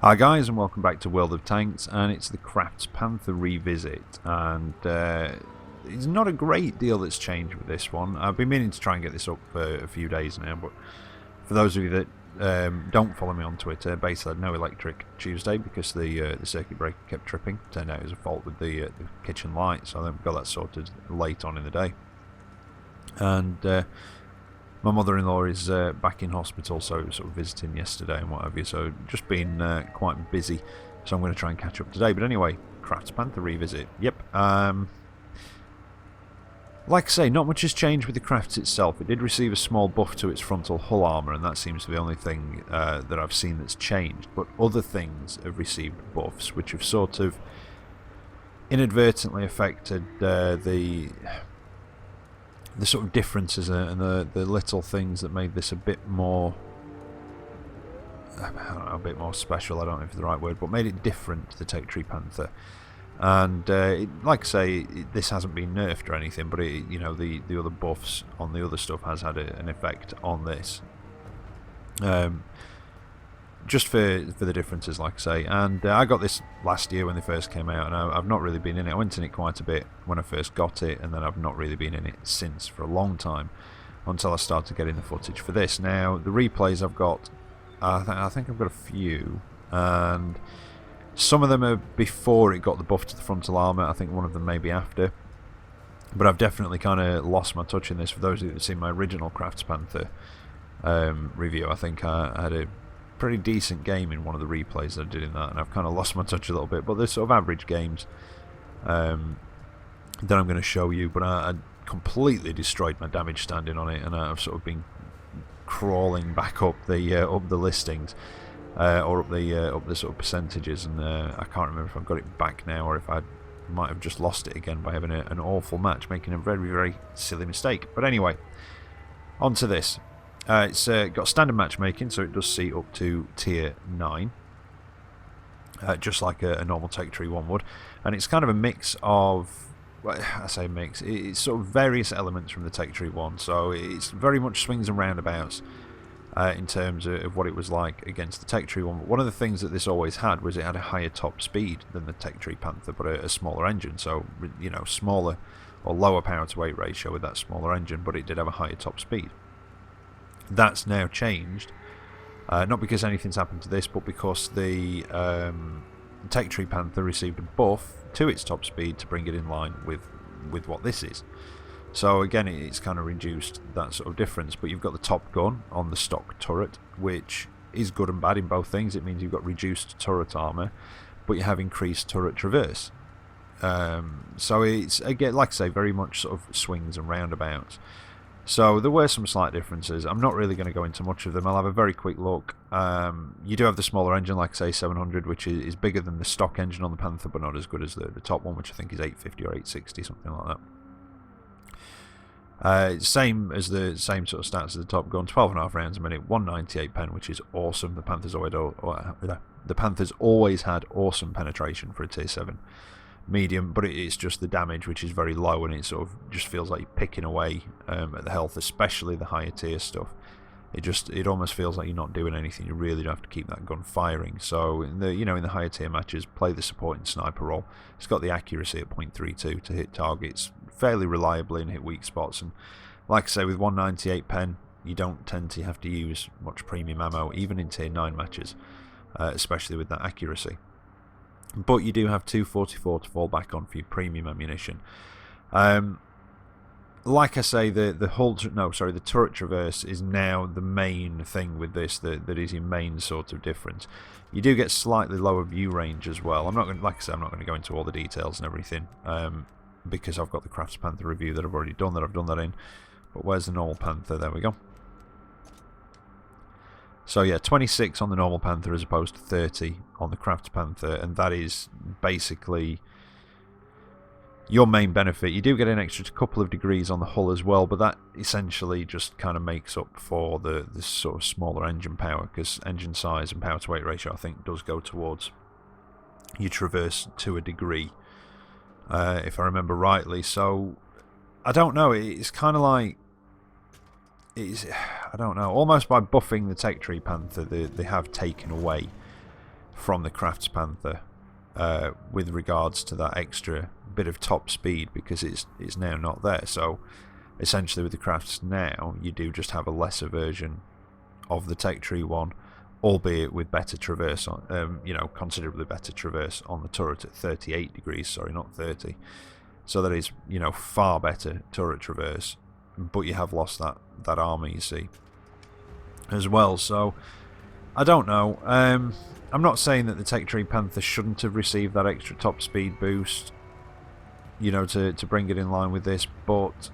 Hi guys, and welcome back to World of Tanks, and it's the Kraft's Panther revisit, and it's not a great deal that's changed with this one. I've been meaning to try and get this up for a few days now, but for those of you that don't follow me on Twitter, basically I had no electric Tuesday because the circuit breaker kept tripping. Turned out it was a fault with the kitchen light, so then we got that sorted late on in the day. And my mother-in-law is back in hospital, so sort of visiting yesterday and what have you, so just been quite busy, so I'm going to try and catch up today. But anyway, Kraft's Panther revisit. Yep. Like I say, not much has changed with the Kraft itself. It did receive a small buff to its frontal hull armour, and that seems to be the only thing that I've seen that's changed. But other things have received buffs, which have sort of inadvertently affected the sort of differences and the little things that made this a bit more, I don't know, a bit more special. I don't know if it's the right word, but made it different to the Tech Panther. And like I say, this hasn't been nerfed or anything, but you know, the other buffs on the other stuff has had an effect on this. Just for the differences, like I say. And I got this last year when they first came out, and I've not really been in it. I went in it quite a bit when I first got it, and then I've not really been in it since for a long time, until I started getting the footage for this. Now, the replays I've got, I think I've got a few, and some of them are before it got the buff to the frontal armour. I think one of them may be after. But I've definitely kind of lost my touch in this. For those of you that have seen my original Kraft's Panther review, I think I had a pretty decent game in one of the replays that I did in that, and I've kind of lost my touch a little bit. But they're sort of average games that I'm going to show you. But I completely destroyed my damage standing on it, and I've sort of been crawling back up the listings, or up the sort of percentages, and I can't remember if I've got it back now or if I might have just lost it again by having an awful match, making a very, very silly mistake. But anyway, on to this. It's got standard matchmaking, so it does see up to tier 9, just like a normal Tech Tree one would. And it's kind of a mix of, well, I say mix, it's sort of various elements from the Tech Tree one, so it's very much swings and roundabouts in terms of what it was like against the Tech Tree one. But one of the things that this always had was it had a higher top speed than the Tech Tree Panther, but a smaller engine, so, you know, smaller or lower power to weight ratio with that smaller engine, but it did have a higher top speed. That's now changed, not because anything's happened to this, but because the Tech Tree Panther received a buff to its top speed to bring it in line with what this is. So again, it's kind of reduced that sort of difference. But you've got the top gun on the stock turret, which is good and bad in both things. It means you've got reduced turret armor, but you have increased turret traverse. So it's, again, like I say, very much sort of swings and roundabouts. So there were some slight differences. I'm not really going to go into much of them. I'll have a very quick look. You do have the smaller engine, like I say, 700, which is bigger than the stock engine on the Panther, but not as good as the top one, which I think is 850 or 860, something like that. Same as the same sort of stats as the Top Gun, 12.5 rounds a minute, 198 pen, which is awesome. The Panther's always had awesome penetration for a tier 7 medium, but it's just the damage which is very low, and it sort of just feels like you're picking away at the health, especially the higher tier stuff. It almost feels like you're not doing anything. You really do have to keep that gun firing. So in the higher tier matches, play the supporting sniper role. It's got the accuracy at 0.32 to hit targets fairly reliably and hit weak spots. And like I say, with 198 pen, you don't tend to have to use much premium ammo, even in tier 9 matches, especially with that accuracy. But you do have 244 to fall back on for your premium ammunition. Like I say, the turret traverse is now the main thing with this. That is your main sort of difference. You do get slightly lower view range as well. I'm not going, like I say, I'm not going to go into all the details and everything, because I've got the Kraft's Panther review that I've already done. That I've done that in. But where's the normal Panther? There we go. So yeah, 26 on the normal Panther as opposed to 30 on the Kraft's Panther, and that is basically your main benefit. You do get an extra couple of degrees on the hull as well, but that essentially just kind of makes up for the sort of smaller engine power, because engine size and power to weight ratio, I think, does go towards your traverse to a degree, if I remember rightly. So I don't know, it's kind of like, I don't know, almost by buffing the Tech Tree Panther, they have taken away from the Kraft's Panther with regards to that extra bit of top speed, because it's now not there. So essentially with the Krafts now, you do just have a lesser version of the Tech Tree one, albeit with better traverse on, considerably better traverse on the turret at 38 degrees, sorry, not 30. So that is, far better turret traverse, but you have lost that armor, you see, as well. So I don't know. I'm not saying that the Tech Tree Panther shouldn't have received that extra top speed boost, to bring it in line with this, but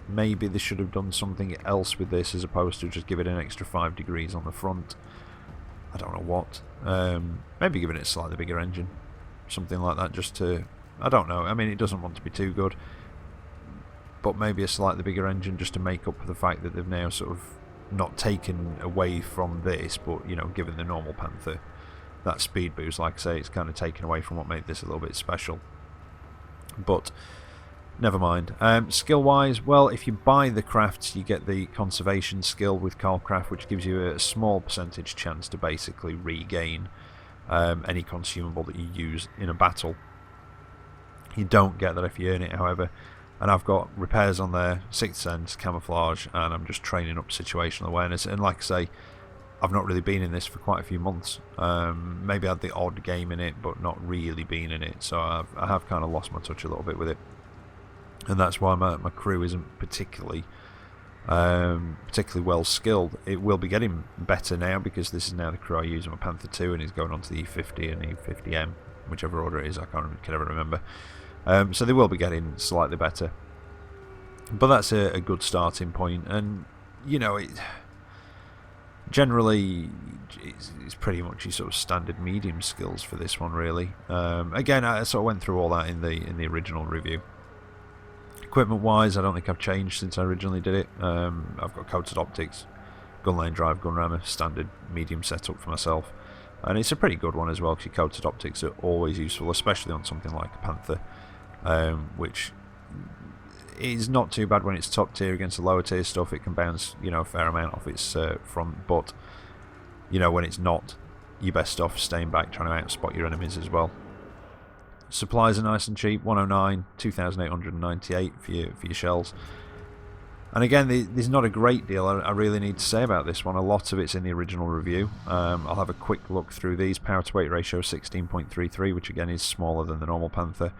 maybe they should have done something else with this as opposed to just give it an extra 5 degrees on the front. I don't know what. Maybe giving it a slightly bigger engine, something like that, just to... I don't know. I mean, it doesn't want to be too good, but maybe a slightly bigger engine just to make up for the fact that they've now sort of not taken away from this, but given the normal Panther that speed boost. Like I say, it's kind of taken away from what made this a little bit special. But never mind. Skill wise, well, if you buy the Krafts, you get the conservation skill with Karl Kraft, which gives you a small percentage chance to basically regain any consumable that you use in a battle. You don't get that if you earn it, however. And I've got repairs on there, Sixth Sense, camouflage, and I'm just training up situational awareness. And like I say, I've not really been in this for quite a few months. Maybe I had the odd game in it, but not really been in it. So I have kind of lost my touch a little bit with it. And that's why my crew isn't particularly well skilled. It will be getting better now, because this is now the crew I use on my Panther 2, and he's going on to the E50 and E50M, whichever order it is, I can never remember. So they will be getting slightly better, but that's a good starting point. And generally it's pretty much your sort of standard medium skills for this one, really. Again, I sort of went through all that in the original review. Equipment wise, I don't think I've changed since I originally did it. I've got coated optics, gun lane drive, gun rammer, standard medium setup for myself, and it's a pretty good one as well, because your coated optics are always useful, especially on something like a Panther, which is not too bad when it's top tier against the lower tier stuff. It can bounce a fair amount off its front, but when it's not, you're best off staying back, trying to outspot your enemies as well. Supplies are nice and cheap, 109, 2,898 for your shells. And again, there's not a great deal I really need to say about this one. A lot of it's in the original review. I'll have a quick look through these. Power to weight ratio 16.33, which again is smaller than the normal Panther.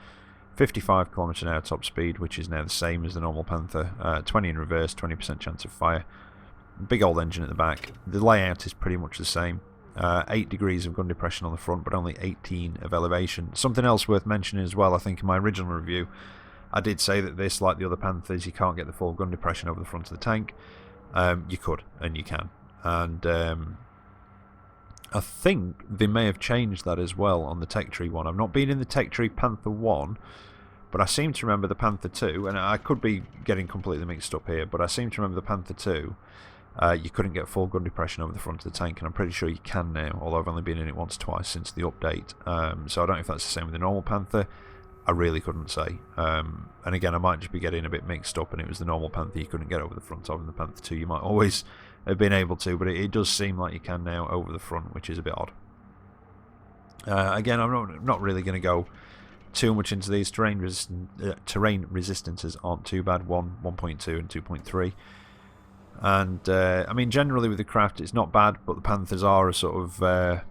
55 km/h top speed, which is now the same as the normal Panther. 20 in reverse, 20% chance of fire. Big old engine at the back. The layout is pretty much the same. 8 degrees of gun depression on the front, but only 18 of elevation. Something else worth mentioning as well, I think in my original review, I did say that this, like the other Panthers, you can't get the full gun depression over the front of the tank. You could, and you can. And I think they may have changed that as well on the Tech Tree one. I've not been in the Tech Tree Panther 1, but I seem to remember the Panther 2, and I could be getting completely mixed up here, but I seem to remember the Panther 2, you couldn't get full gun depression over the front of the tank, and I'm pretty sure you can now, although I've only been in it once or twice since the update. So I don't know if that's the same with the normal Panther. I really couldn't say. And again, I might just be getting a bit mixed up, and it was the normal Panther you couldn't get over the front of, and the Panther 2 you might always have been able to, but it does seem like you can now over the front, which is a bit odd. Again, I'm not really going to go too much into these. Terrain resistances aren't too bad, 1.2 and 2.3. And I mean, generally with the Kraft it's not bad, but the Panthers are a sort of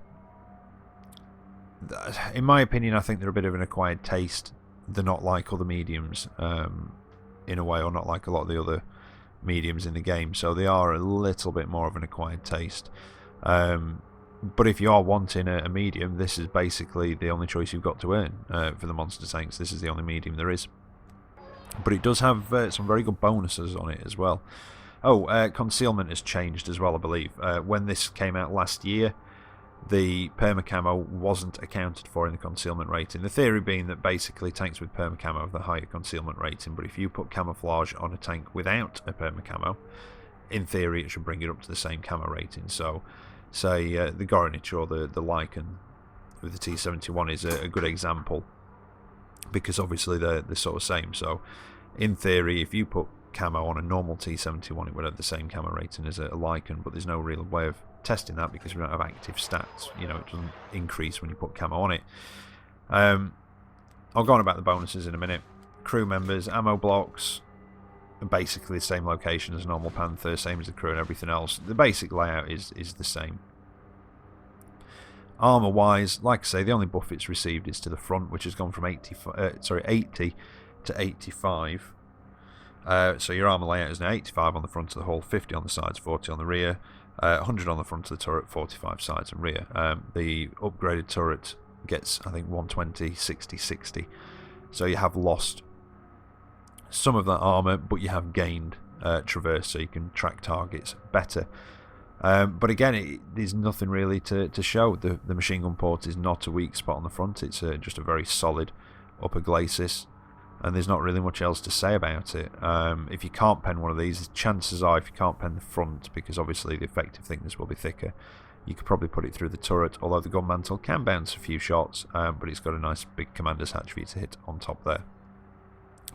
in my opinion, I think they're a bit of an acquired taste. They're not like other mediums in a way, or not like a lot of the other mediums in the game, so they are a little bit more of an acquired taste. But if you are wanting a medium, this is basically the only choice you've got to earn for the monster tanks. This is the only medium there is. But it does have some very good bonuses on it as well. Oh, concealment has changed as well, I believe. When this came out last year, the perma-camo wasn't accounted for in the concealment rating. The theory being that basically tanks with perma-camo have the higher concealment rating, but if you put camouflage on a tank without a perma-camo, in theory it should bring it up to the same camo rating. So, say the Gorinich or the Lycan with the T71 is a good example, because obviously they're sort of same. So, in theory, if you put camo on a normal T71, it would have the same camo rating as a Lycan, but there's no real way of testing that because we don't have active stats. You know, it doesn't increase when you put camo on it. I'll go on about the bonuses in a minute. Crew members, ammo blocks, basically the same location as normal Panther, same as the crew and everything else. The basic layout is the same. Armour wise, like I say, the only buff it's received is to the front, which has gone from 80 to 85. So your armour layout is now 85 on the front of the hull, 50 on the sides, 40 on the rear, 100 on the front of the turret, 45 sides and rear. The upgraded turret gets, I think, 120, 60, 60. So you have lost some of that armour, but you have gained traverse, so you can track targets better. But again, there's nothing really to show. The machine gun port is not a weak spot on the front. It's just a very solid upper glacis, and there's not really much else to say about it. If you can't pen one of these, chances are if you can't pen the front, because obviously the effective thickness will be thicker, you could probably put it through the turret, although the gun mantle can bounce a few shots, but it's got a nice big commander's hatch for you to hit on top there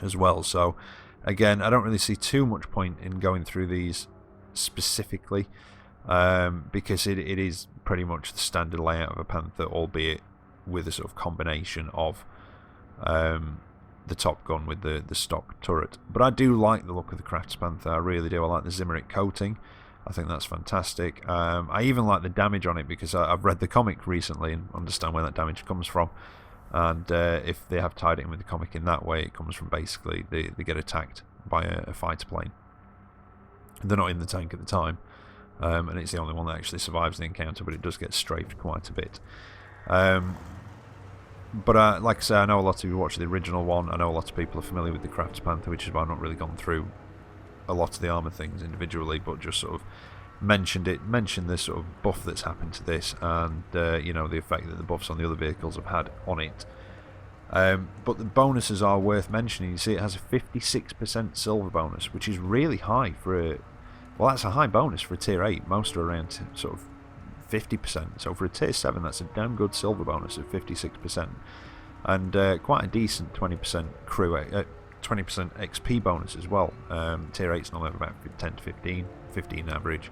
as well. So again, I don't really see too much point in going through these specifically, because it is pretty much the standard layout of a Panther, albeit with a sort of combination of the top gun with the stock turret. But I do like the look of the Kraft Panther, I really do. I like the Zimmerit coating, I think that's fantastic. I even like the damage on it, because I've read the comic recently and understand where that damage comes from. And if they have tied it in with the comic in that way, it comes from basically they get attacked by a fighter plane. They're not in the tank at the time, and it's the only one that actually survives the encounter, but it does get strafed quite a bit. But like I say, I know a lot of you watch the original one. I know a lot of people are familiar with the Kraft Panther, which is why I've not really gone through a lot of the armour things individually, but just sort of mentioned the sort of buff that's happened to this, and you know, the effect that the buffs on the other vehicles have had on it. But the bonuses are worth mentioning. You see, it has a 56% silver bonus, which is really high for a... Well, that's a high bonus for a tier 8. Most are around sort of 50%. So for a tier 7, that's a damn good silver bonus of 56%. And quite a decent 20% crew, 20% XP bonus as well. Tier 8's normally about 10 to 15 average.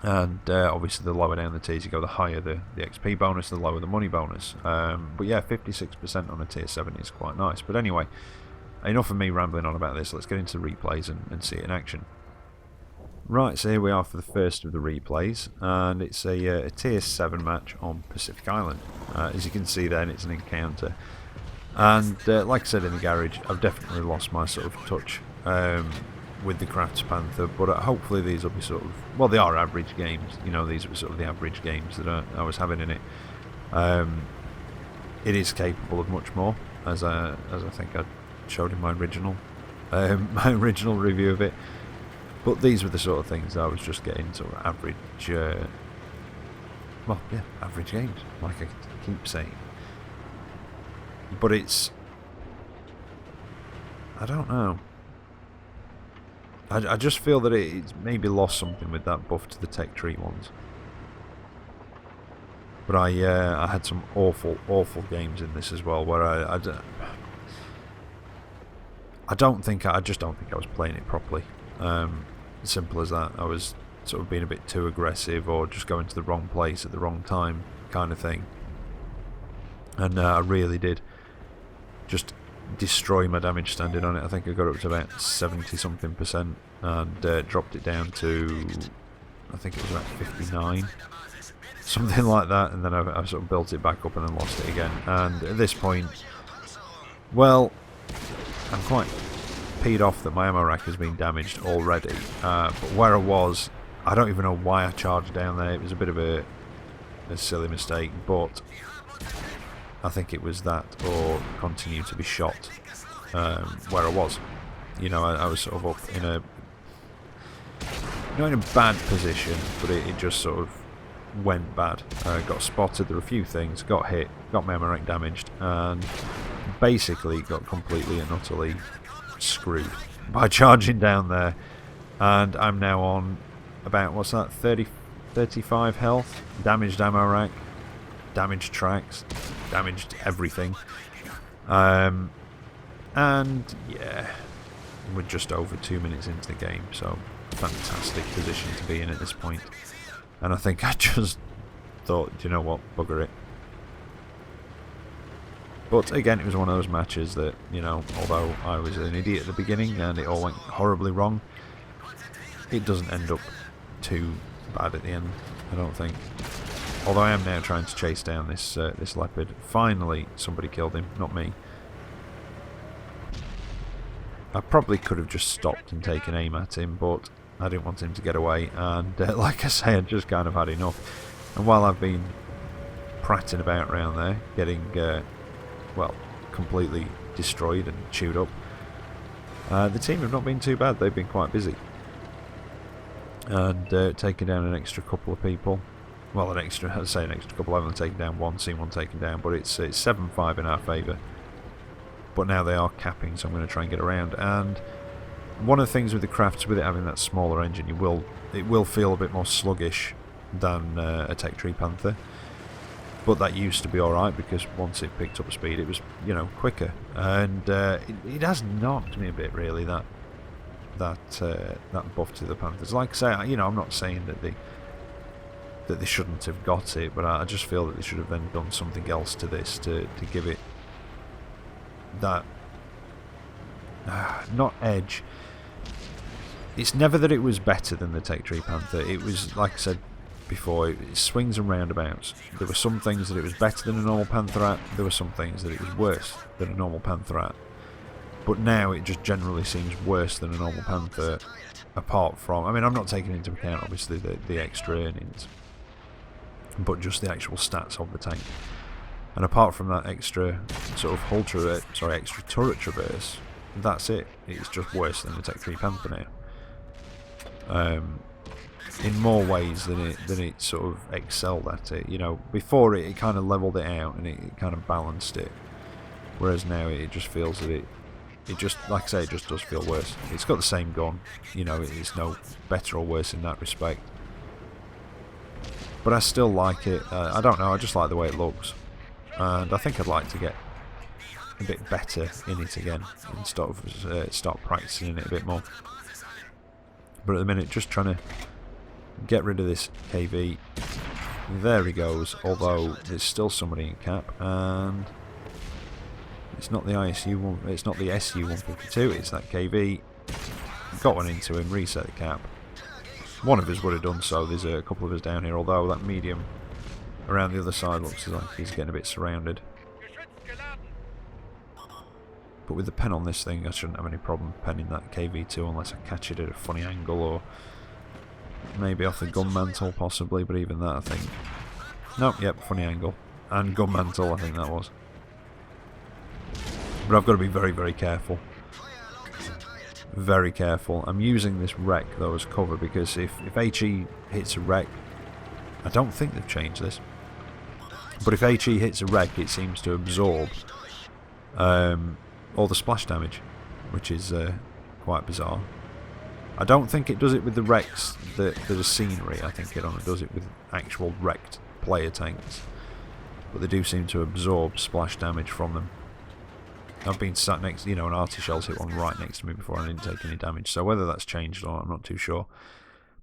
And obviously the lower down the tiers you go, the higher the XP bonus, the lower the money bonus. But yeah, 56% on a tier 7 is quite nice. But anyway, enough of me rambling on about this. Let's get into the replays and see it in action. Right, so here we are for the first of the replays, and it's a tier 7 match on Pacific Island. As you can see then, it's an encounter. And like I said in the garage, I've definitely lost my sort of touch with the Kraft Panther, but hopefully these will be sort of... Well, they are average games, you know, these are sort of the average games that I was having in it. It is capable of much more, as I think I showed in my original review of it. But these were the sort of things that I was just getting sort of average, well, yeah, average games, like I keep saying. But it's... I don't know. I just feel that it's maybe lost something with that buff to the tech tree ones. But I had some awful games in this as well, where I just don't think I was playing it properly. Simple as that. I was sort of being a bit too aggressive, or just going to the wrong place at the wrong time, kind of thing. And I really did just destroy my damage standing on it. I think I got up to about 70 something% and dropped it down to, I think it was about 59, something like that, and then I sort of built it back up and then lost it again. And at this point, well, I'm quite peed off that my ammo rack has been damaged already, but where I was, I don't even know why I charged down there. It was a bit of a silly mistake, but I think it was that, or continue to be shot where I was. You know, I was sort of up in a, not in a bad position, but it just sort of went bad. Got spotted, there were a few things, got hit, got my ammo rack damaged, and basically got completely and utterly screwed by charging down there. And I'm now on about, what's that, 35 health, damaged ammo rack, damaged tracks, damaged everything, and yeah, we're just over 2 minutes into the game, so fantastic position to be in at this point. And I think I just thought, you know what, bugger it. But again, it was one of those matches that, you know, although I was an idiot at the beginning and it all went horribly wrong, it doesn't end up too bad at the end, I don't think. Although I am now trying to chase down this this leopard. Finally, somebody killed him, not me. I probably could have just stopped and taken aim at him, but I didn't want him to get away. And like I say, I just kind of had enough. And while I've been prattling about around there, getting well, completely destroyed and chewed up, the team have not been too bad. They've been quite busy. And taking down an extra couple of people. Well, an extra couple. I've only taken down one, seen one taken down, but it's 7-5 in our favour. But now they are capping, so I'm going to try and get around. And one of the things with the Krafts, with it having that smaller engine, it will feel a bit more sluggish than a Tech Tree Panther. But that used to be alright, because once it picked up speed, it was, you know, quicker. And it has knocked me a bit, really, that buff to the Panthers. Like I say, you know, I'm not saying that they shouldn't have got it, but I just feel that they should have then done something else to this to give it that not edge. It's never that it was better than the Tech Tree Panther. It was, like I said before, it swings and roundabouts. There were some things that it was better than a normal Panther at. There were some things that it was worse than a normal Panther at. But now it just generally seems worse than a normal Panther, apart from, I mean, I'm not taking into account obviously the extra earnings, but just the actual stats of the tank. And apart from that extra sort of extra turret traverse, that's it. It's just worse than the Tech Tree Panther now. In more ways than it sort of excelled at it. You know, before it kind of leveled it out and it kind of balanced it, whereas now it just feels that it just, like I say, it just does feel worse. It's got the same gun, you know, it's no better or worse in that respect. But I still like it. I don't know, I just like the way it looks. And I think I'd like to get a bit better in it again and start practicing in it a bit more. But at the minute, just trying to get rid of this KV. There he goes, although there's still somebody in cap, and it's not the ISU one, it's not the SU 152, it's that KV. Got one into him, reset the cap. One of us would have done so. There's a couple of us down here, although that medium around the other side looks like he's getting a bit surrounded. But with the pen on this thing, I shouldn't have any problem penning that KV2 unless I catch it at a funny angle, or maybe off the gun mantle possibly, but even that I think... Nope, yep, funny angle. And gun mantle, I think that was. But I've got to be very, very careful. Very careful. I'm using this wreck though as cover, because if HE hits a wreck, I don't think they've changed this, but if HE hits a wreck, it seems to absorb all the splash damage, which is quite bizarre. I don't think it does it with the wrecks that are scenery. I think it only does it with actual wrecked player tanks, but they do seem to absorb splash damage from them. I've been sat next, you know, an arty shell's hit one right next to me before and I didn't take any damage, so whether that's changed or not, I'm not too sure.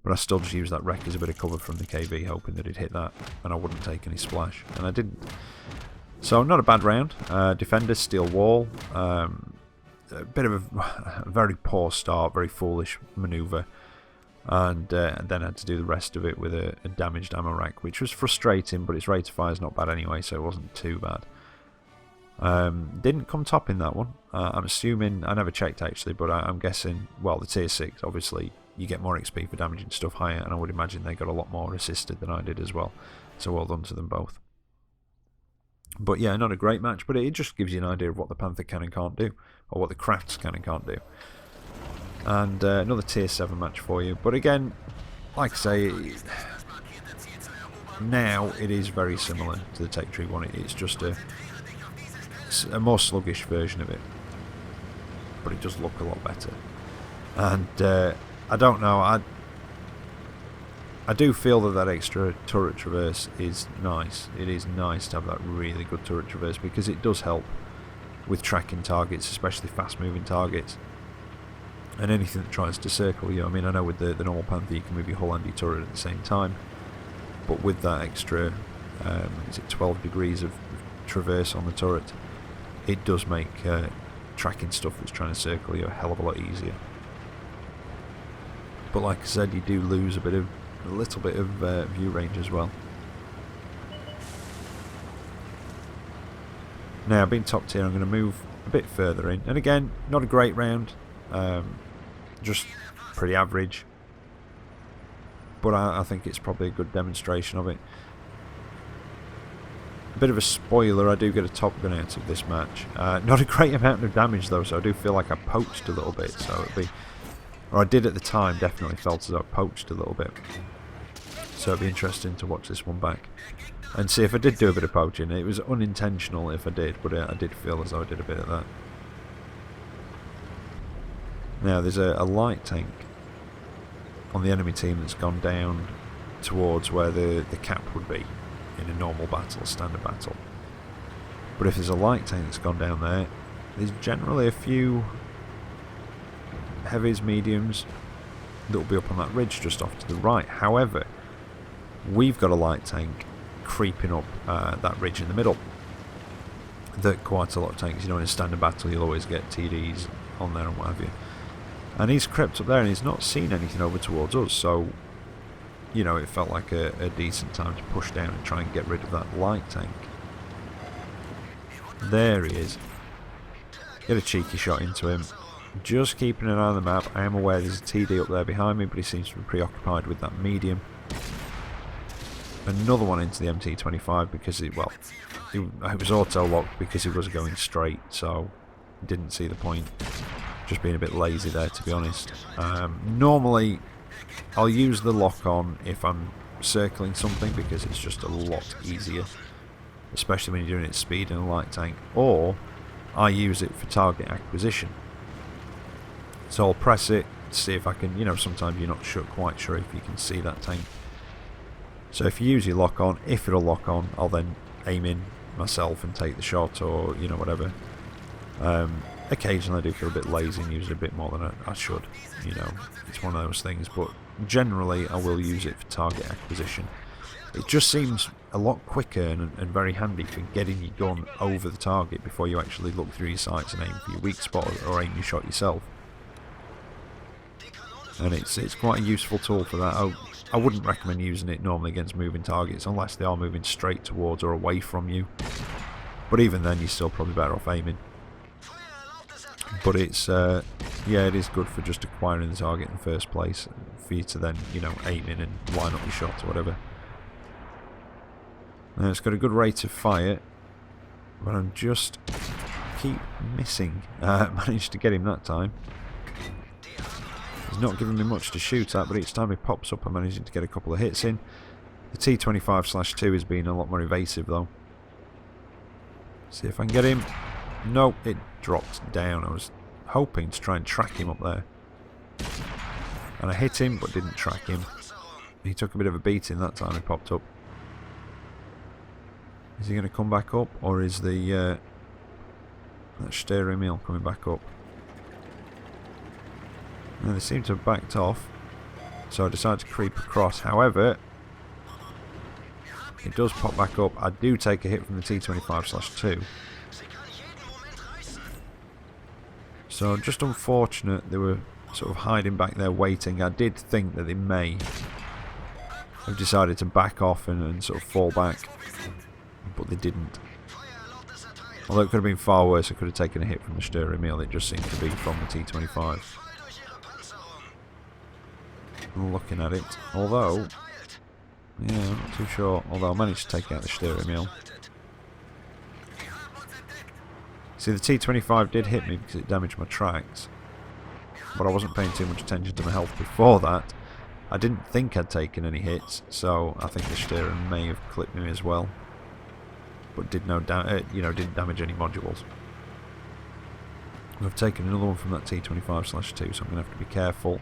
But I still just used that wreck as a bit of cover from the KV, hoping that it'd hit that and I wouldn't take any splash, and I didn't. So not a bad round. Defender, steel wall, a bit of a very poor start, very foolish manoeuvre, and then had to do the rest of it with a damaged ammo rack, which was frustrating, but its rate of fire is not bad anyway, so it wasn't too bad. Didn't come top in that one. I'm assuming, I never checked actually, but I'm guessing, well, the tier 6, obviously you get more XP for damaging stuff higher, and I would imagine they got a lot more assisted than I did as well, so well done to them both. But yeah, not a great match, but it just gives you an idea of what the Panther can and can't do, or what the Krafts can and can't do. And another tier 7 match for you, but again, like I say, now it is very similar to the Tech Tree one. It's just a more sluggish version of it, but it does look a lot better. And I don't know, I do feel that extra turret traverse is nice. It is nice to have that really good turret traverse, because it does help with tracking targets, especially fast moving targets, and anything that tries to circle you. I mean, I know with the normal Panther you can move your hull and your turret at the same time, but with that extra, is it 12 degrees of traverse on the turret, it does make tracking stuff that's trying to circle you a hell of a lot easier. But like I said, you do lose a little bit of view range as well. Now, being top tier, I'm going to move a bit further in, and again, not a great round, just pretty average, but I think it's probably a good demonstration of it. A bit of a spoiler, I do get a top gun out of this match. Not a great amount of damage though, so I do feel like I poached a little bit, so it'd be, or I did at the time, definitely felt as though I poached a little bit. So it'd be interesting to watch this one back and see if I did do a bit of poaching. It was unintentional if I did, but I did feel as though I did a bit of that. Now there's a light tank on the enemy team that's gone down towards where the cap would be in a normal battle, a standard battle. But if there's a light tank that's gone down there, there's generally a few heavies, mediums that will be up on that ridge just off to the right. However, we've got a light tank creeping up that ridge in the middle that quite a lot of tanks, you know, in a standard battle you'll always get TDs on there and what have you, and he's crept up there and he's not seen anything over towards us, so you know, it felt like a decent time to push down and try and get rid of that light tank. There he is. Get a cheeky shot into him. Just keeping an eye on the map. I am aware there's a TD up there behind me, but he seems to be preoccupied with that medium. Another one into the MT25 because it was auto-locked because he was going straight, so didn't see the point. Just being a bit lazy there, to be honest. Normally, I'll use the lock-on if I'm circling something because it's just a lot easier, especially when you're doing it at speed in a light tank, or I use it for target acquisition. So I'll press it, see if I can, you know, sometimes you're not quite sure if you can see that tank. So if you use your lock-on, if it'll lock on, I'll then aim in myself and take the shot, or, you know, whatever. Occasionally I do feel a bit lazy and use it a bit more than I should, you know, it's one of those things, but generally I will use it for target acquisition. It just seems a lot quicker and very handy for getting your gun over the target before you actually look through your sights and aim for your weak spot or aim your shot yourself. And it's quite a useful tool for that. I wouldn't recommend using it normally against moving targets unless they are moving straight towards or away from you, but even then you're still probably better off aiming. But it's yeah, it is good for just acquiring the target in the first place, for you to then, you know, aim in and line up your shot or whatever. Now it's got a good rate of fire, but I'm just keep missing. Managed to get him that time. He's not giving me much to shoot at, but each time he pops up I'm managing to get a couple of hits in. The T25/2 is being a lot more evasive though. See if I can get him. No, it dropped down. I was hoping to try and track him up there. And I hit him, but didn't track him. He took a bit of a beating that time he popped up. Is he going to come back up, or is the that steering wheel coming back up? Now they seem to have backed off, so I decided to creep across. However, it does pop back up. I do take a hit from the T25/2. So just unfortunate they were sort of hiding back there waiting. I did think that they may have decided to back off and sort of fall back, but they didn't. Although it could have been far worse, I could have taken a hit from the steering wheel. It just seemed to be from the T25. Looking at it, although, yeah, I'm not too sure. Although I managed to take out the steering wheel. See, the T25 did hit me because it damaged my tracks, but I wasn't paying too much attention to my health before that. I didn't think I'd taken any hits, so I think the steering may have clipped me as well, but didn't damage any modules. I've taken another one from that T25/2, so I'm going to have to be careful.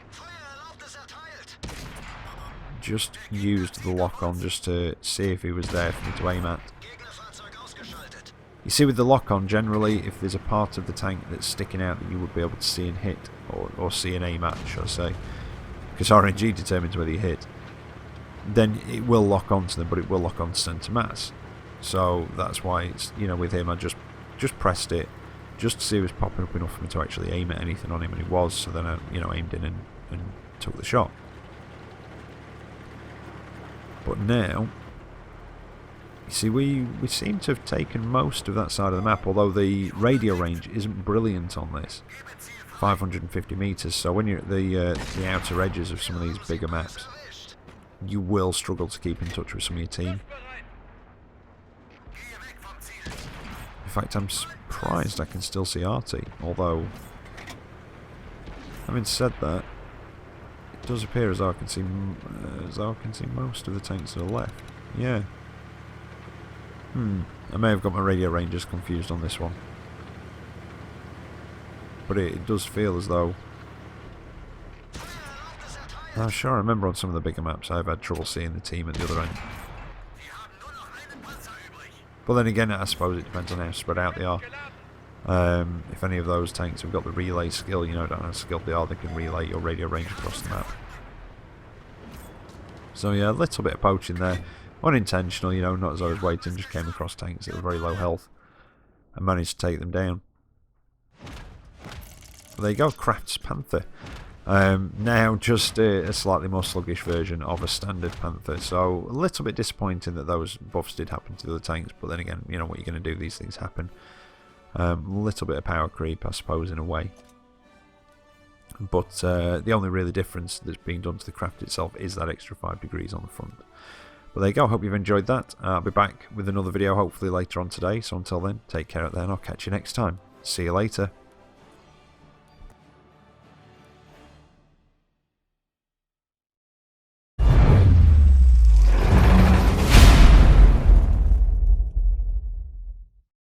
Just used the lock-on just to see if he was there for me to aim at. You see, with the lock-on, generally, if there's a part of the tank that's sticking out that you would be able to see and hit, or see and aim at, shall I say, because RNG determines whether you hit. then it will lock onto them, but it will lock onto centre mass. So that's why it's, you know, with him I just pressed it just to see if it was popping up enough for me to actually aim at anything on him, and it was. So then I, you know, aimed in and took the shot. But now, you see, we seem to have taken most of that side of the map, although the radio range isn't brilliant on this. 550 metres, so when you're at the outer edges of some of these bigger maps, you will struggle to keep in touch with some of your team. In fact, I'm surprised I can still see Artie, although, having said that, it does appear as though I can see most of the tanks to the left. Yeah. I may have got my radio rangers confused on this one. But it does feel as though... I'm sure I remember on some of the bigger maps I've had trouble seeing the team at the other end. But then again, I suppose it depends on how spread out they are. If any of those tanks have got the relay skill, you know, don't know how skilled they are, they can relay your radio range across the map. So yeah, a little bit of poaching there. Unintentional, you know, not as I was waiting, just came across tanks that were very low health and managed to take them down. Well, there you go, Kraft's Panther. Now just a slightly more sluggish version of a standard Panther, so a little bit disappointing that those buffs did happen to the other tanks, but then again, you know what you're going to do, these things happen. A little bit of power creep, I suppose, in a way. But the only really difference that's being done to the Kraft itself is that extra 5 degrees on the front. But there you go, hope you've enjoyed that. I'll be back with another video hopefully later on today, so until then, take care out there and I'll catch you next time. See you later.